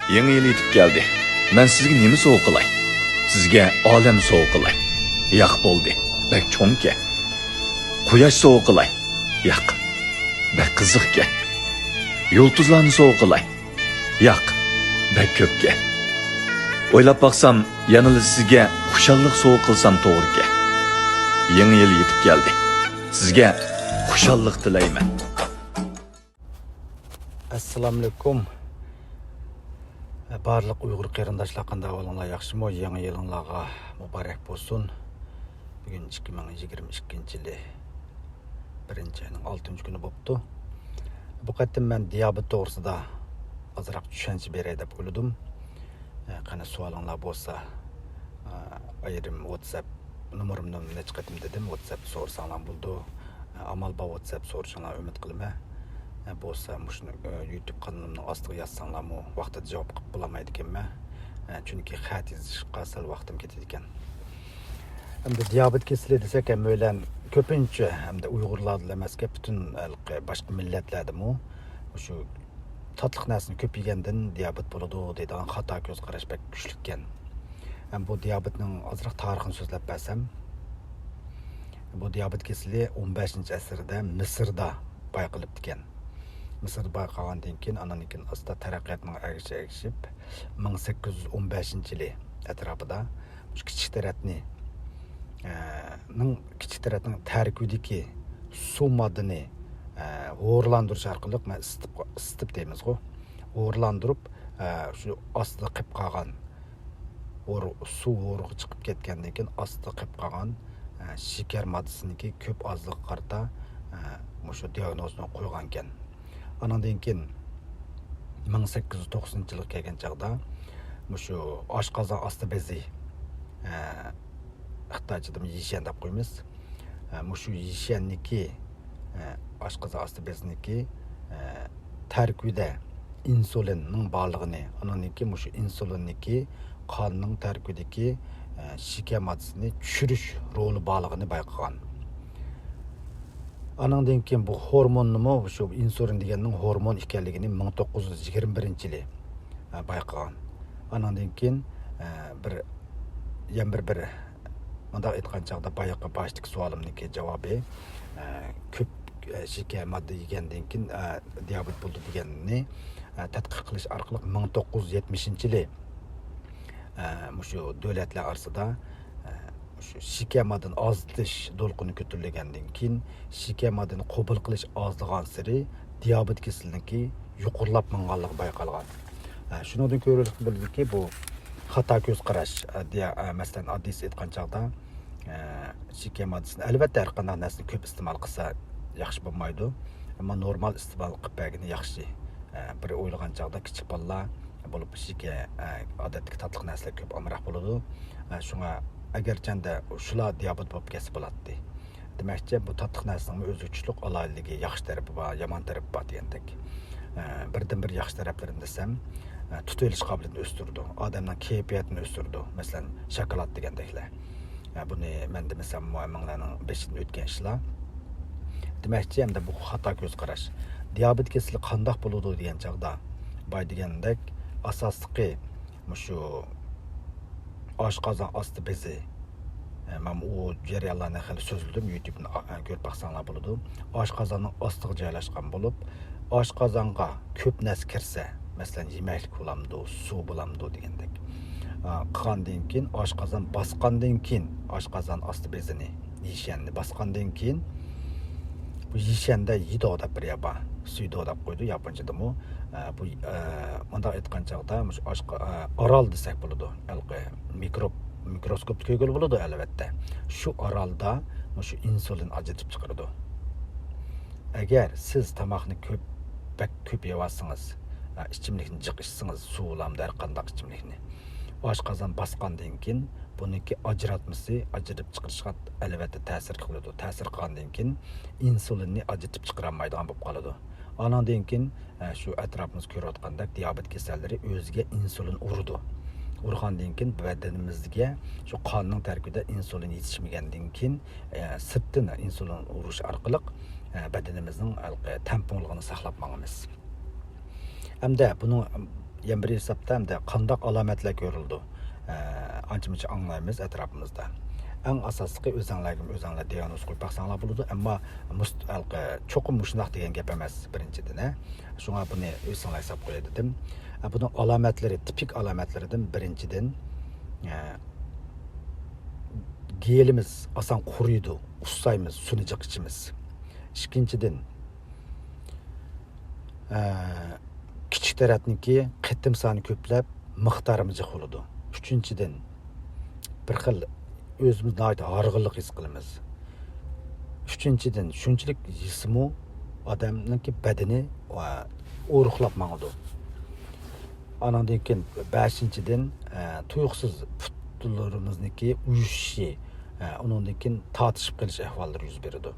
Yangi yil yetib keldi. Men sizga nima sovg'a qilay? Sizga olam sovg'a qilay. Yo'q bo'ldi. Bak cho'nka. Quyosh sovg'a qilay. Yo'q. Bak qiziqka. Yulduzlarni sovg'a qilay. Yo'q. Bak ko'pga. O'ylab baqsam, yanılı sizga xushallik sovg'a qilsam to'g'riga. Yangi yil yetib keldi. Sizga xushallik tilayman. Assalamu alaykum. Barliq Uyg'ur qarindoshlar qanday bo'linglar, yaxshimi? Yangi yilingizga muborak bo'lsin. Bugun 2022 yili 1-ayning 6-kuni bo'pti. Bu qatim men diabet to'g'risida ozroq tushuncha beray deb o'yladim. Qani savolinglar bo'lsa, ayrim WhatsApp nomerimni nech qatim dedim, WhatsApp so'rasanglar bo'ldi. Amal bor WhatsApp so'rashinglar umid qilaman. Bo'lsa mushuni YouTube kanalimning ostiga yozsanglarmi vaqtida javob qilib bo'lamaydi ekanman. Chunki xat yozishga asal vaqtim ketadi ekan. Hamda diabet kasali desak ham o'ylan ko'pincha hamda Uyg'urlarda emasga butun boshqa millatlardami shu tatliq narsani ko'p yegandan diabet bo'ladi deydigan xato ko'z qarash bak kuchli ekan. Bu diabetning ozroq tarixini so'zlab bersam, bu diabet kasali 15-asrda Misrda bayqalibdi ekan. Mısır bayqagandan keyin ananikin asta taraqqiyotning ergishib 1815-yili atrofida kichik taratni kichik tarkibidagi suv moddani o'g'irlantirish orqali isitib deymiz-ku. O'g'irlantirib shu ostida qilib qolgan suv o'rg'i chiqib ketgandan keyin ostida qilib qolgan shakar moddasiniki ko'p ozliq qarta shu diagnozni qo'ygan ekan. Anandan keyin 1890-yilga kelgan chaqda shu oshqozon osti bezi Xitoychada yishan deb qo'yamiz. Shu yishanniki oshqozon osti beziniki tarkibida insulinning borligini, ananiki shu insulinniki qonning tarkibidagi shakar moddasini tushirish roli borligini bayqagan. Anandan keyin bu hormonni shu insulin deganning hormon ekanligini 1921-yili bayqagan. Anandan keyin bir mundaq aytgan chaqda boyaqa boshlik savolimniki javobi ko'p shakar modda yegandan keyin diabet bo'ldi deganni tadqiq qilish orqali 1970-yili shu davlatlar orasida shu shakar moddani ozitish to'lqini ko'tarilgandan keyin shakar moddani qabul qilish ozlagan sari diabet kasalligiga yuqorilab manganligi bayqalgan. Shundan ko'rib bildiki, bu xato ko'z qarash. Masalan, oddiy aytgan chaqda shakar moddasini albatta har qanday narsani ko'p iste'mol qilsa yaxshi bo'lmaydi, ammo normal iste'mol qilib bergani yaxshi. Bir o'ylagan chaqda kichik bolalar bo'lib shakar odatdagi tatliq narsalar ko'p omroq bo'ladi. Shunga agarchanda shular diabet bo'lib ketsa bo'ladi. Demakchi, bu tatliq narsaning o'zi kuchlik aloyligi, yaxshi tarafi bor, yomon tarafi bor degandek. Birdan bir yaxshi taraflarini desam, tutilish qobiliyatini o'stirdi, odamning kayfiyatini o'stirdi. Masalan, shokolad degandeklar. Buni men demasam, muammolarning 5-dan o'tgan ishlar. Demakchi, hamda bu xato ko'z qarash. Diabet kasali qandoq bo'ladi degan chaqda, boy degandek, asosliqi shu oshqozon osti bezi. Men u jarayonlarni hali so'zladim, YouTube'ni ko'rib baqsanglar bo'ladi. Oshqozonning ostiga joylashgan bo'lib, oshqozonga ko'p narsa kirsa, masalan, yemaklik bo'lamdi, suv bo'lamdi degandek. Qilgandan keyin oshqozon bosgandan keyin oshqozon osti bezini, yishanni bosgandan keyin bu yishanda yido deb bir yaba, suydo deb qo'ydi yaponchadami. Bu bunda aytgan chaqda orol desak bo'ladi. Mikroskop ko'rgil bo'ladi albatta. Shu orolda shu insulin ajratib chiqaradi. Agar siz tamoqni ko'p yevasangiz, ichimlikni jiq ichsangiz, suv bilan har qanday ichimlikni oshqozon bosgandan keyin buniki ajratib chiqarishga albatta ta'sir qiladi. Ta'sir qilgandan keyin insulinni ajratib chiqarolmaydigan bo'lib qoladi. Anandan keyin shu atrofimiz ko'rayotgandek diabet kasallari o'ziga insulin uradi. Urgandan keyin badanimizga shu qonning tarkibida insulin yetishmagandan keyin sirtdan insulin urish orqali badanimizning tamponligini saqlab qolamiz. Hamda buni Yan bir hesapda hem de qandaq alametler görüldü. Ança-muncha anglaymiz etrafımızda. Eng asaslıqı özüңlar diagnoz qo'yib baqsanglar bo'ladi, ammo cho'qim mushundoq degan gap emas birinchidan. Shunga buni o'zinglar hisob qo'yay dedim. Buning alomatlari, tipik alomatlaridan birinchidan gelimiz asan quruydi, ussaymiz, suni jiq ichimiz. Ikkinchidan kichik tarafniki qitim soni ko'plab, miqdorimiz jiq bo'ladi. Uchinchidan bir xil özümüz nayet hargınlık his qilamiz. Üçüncüden şunçilik jismu adamın ki bedeni oruqlap mağdı. Anandan keyin beşinciden tuyuqsuz putlarımızdaki uyuşu, onundan keyin tartışıp qilish ahvollari yuz beradi.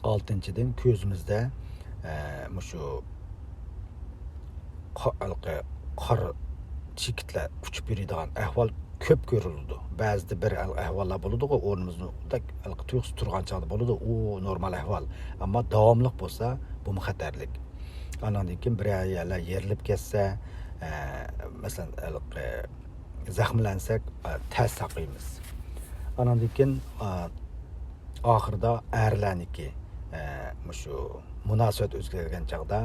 Altıncıdan ko'zimizda şu qor chekitlar kuchib beradigan ahvol köp görüldü. Bazı bir ahvallar buludu ki o'rnimizda tuyuqsiz turgan chog'da bo'ladi, o normal ahval. Ama davomliq bo'lsa, bu xatarlik. Anandan keyin bir yerlar yerilib ketsa, masalan, zaxmlansak, tez saqlaymiz. Anandan keyin oxirida erlarniki shu munosabat o'zgargan chog'da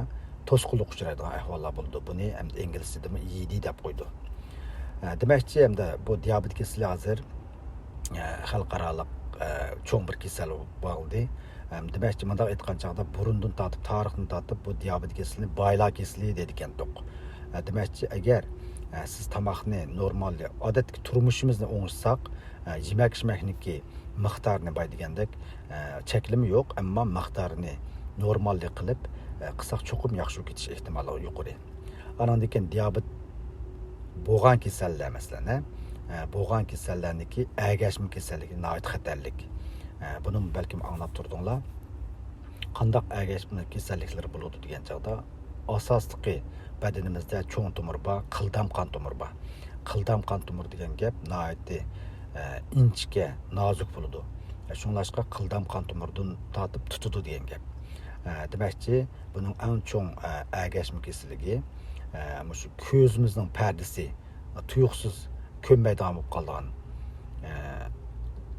to'sqinlik uchraydigan ahvollar bo'ldi. Buni ham ingliz tilida ED deb qo'ydi. Demakchi, hamda bu diabet keseli hozir xalqarалық cho'ng bir kasal bo'ldi. Demakchi, mundaq aytgan chog'da burundan tortib, tarixdan tortib bu diabet keselini baylar keseli dedi ekandik. Demakchi, agar siz tamoqni normal, odatdagi turmushimizni o'ngishsak, yemak-ichmakniki miqdorini bay degandek cheklimi yo'q, ammo miqdorini normallik qilib qilsak cho'qim yaxshi ketish ehtimoli yuqori. Anandan keyin diabet bo'lgan kasallar masalan, bo'lgan kasallarniki agashma kasalligi nihoyat xatarlik. Buni balkim anglab turdinglar. Qandaq agashma kasalliklar bo'ladi degan chog'da asosliqi badanimizda cho'ng tumur bor, qildam qon tumur bor. Qildam qon tumur degan gap nihoyat inchga, nozik bo'ladi. Shunlashqa qildam qon tumurdan tortib tutadi degan gap. Demakchi, buning eng cho'ng agashma kasalligi shu ko'zimizning pardasi tuyuqsiz ko'nmaydigan bo'lib qolgan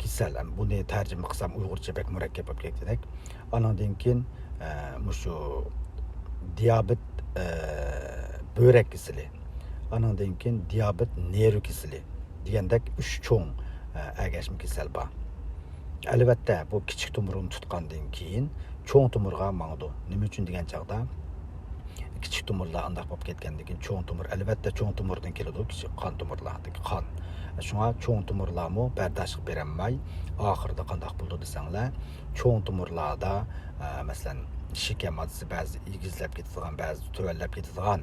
kasal. Buni tarjima qilsam uyg'urcha bek murakkab bo'lib ketdik. Anandan keyin shu diabet böbrek kasali. Anandan keyin diabet nerv kasali degandek 3 cho'ng agashma kasal bor. Albatta, bu kichik tumurni tutgandan keyin cho'ng tumurga mangdi. Nima uchun degan chog'da kichik tumurlar andaq bo'lib ketgandan keyin cho'ng tumur, albatta cho'ng tumurdan keladi, kichik qon tumurlardagi qon. Shunga cho'ng tumurlarmi bardoshlik berolmay, oxirida qandaq bo'ldi desanglar, cho'ng tumurlarda masalan shikar moddasi ba'zi egizlab ketadigan, ba'zi tuvallab ketadigan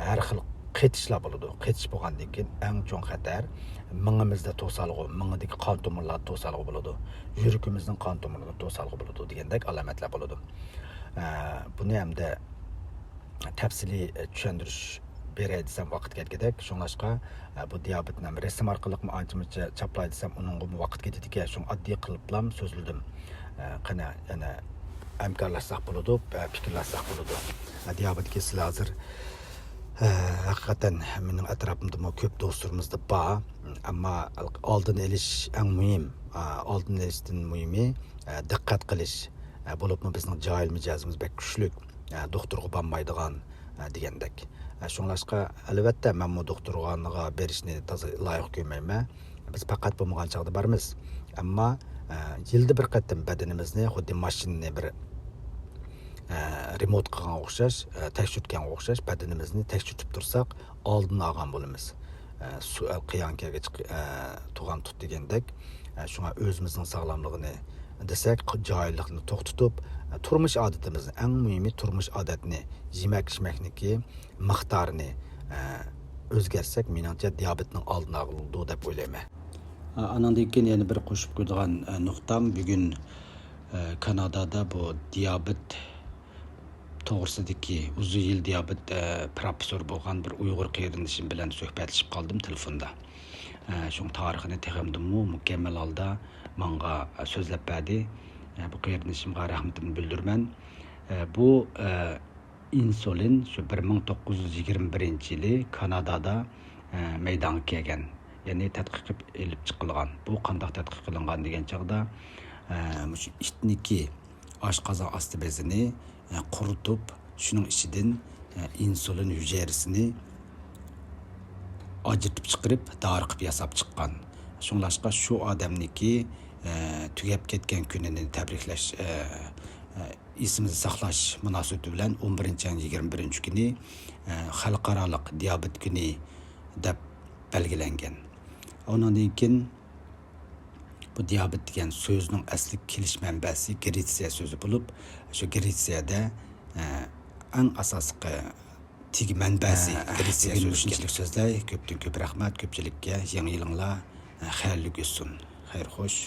har xil qetishlar bo'ladi. Qetish bo'lgandan keyin eng cho'ng xatar mingimizda to'salg'i, mingidagi qon tumurlarida to'salg'i bo'ladi. Yuragimizning qon tomirlarida to'salg'i bo'ladi degandek alomatlar bo'ladi. Buni hamda tafsili tushuntirish beray desam vaqt ketgidek. Shunlashqa bu diabetni rasm orqali ancha-muncha chaplay desam uning vaqt ketadi ekan. Shun oddiy qiliblam so'zildim. Qana yana hamkorlashsak bo'ladi, fikrlashsak bo'ladi. Diabet keseli hozir haqiqatan mening atrofimda ko'p do'stlarimiz bor, ammo oldini olish eng muhim. Oldini olishdan muhimi diqqat qilish. Bo'libmi bizning johil mijozimiz bek kuchli. Doktorga bormaydigan degandek. Shunlashqa albatta men bu doktorga berishni toza loyiq ko'rmayman. Biz faqat bo'lmagan chog'da bormiz. Ammo yilda bir qatim badanimizni xuddi mashinani bir remont qilgan o'xshash, tekshirtgan o'xshash badanimizni tekshirtib tursak, oldini olgan bo'lamiz. Qiyonkaga tug'an tut degandek, shunga o'zimizning sog'lomligini desak, joyillikni to'xtatib, turmush odatimizni, eng muhimi turmush odatini, yemak-ichmakniki miqdorini o'zgartsak, menimcha diabetning oldini oladi deb o'ylayman. Anandan keyin yana bir qo'shib qo'ydigan nuqtam, bugun Kanadada bu diabet to'g'risidagi uzun yil diabet professor bo'lgan bir uyg'ur qeyrinishim bilan suhbatlashib qoldim telefonda. Shung tarixini teximdimmi mukammal holda menga so'zlab berdi. Bu qeyrinishimga rahmatimni bildirman. Bu insulin şu 1921 yılı Kanada'da meydana kelgan. Yani tadqiq qilib elib chiqilgan. Bu qanday tadqiq qilingan degan chaqda shu itniki oshqozon osti bezini quritib, shuning ichidan insulin hujayrasini ajratib chiqarib, dori qilib yasab chiqqan. Shunglashqa shu odamniki tugab ketgan kunini tabriklash ismini saqlash munosabati bilan 11-21 kuni xalqaro diabet kuni deb belgilangan. Ondan keyin bu diabet degan so'zning asli kelish manbasi Gretsiya so'zi bo'lib, shu Gretsiyada eng asosli tig manbasi Gretsiya so'zchilik so'zlar. Ko'pdan ko'p rahmat ko'pchilikka. Yangi yilinglar xayrli bo'lsin. Xayr xo'sh.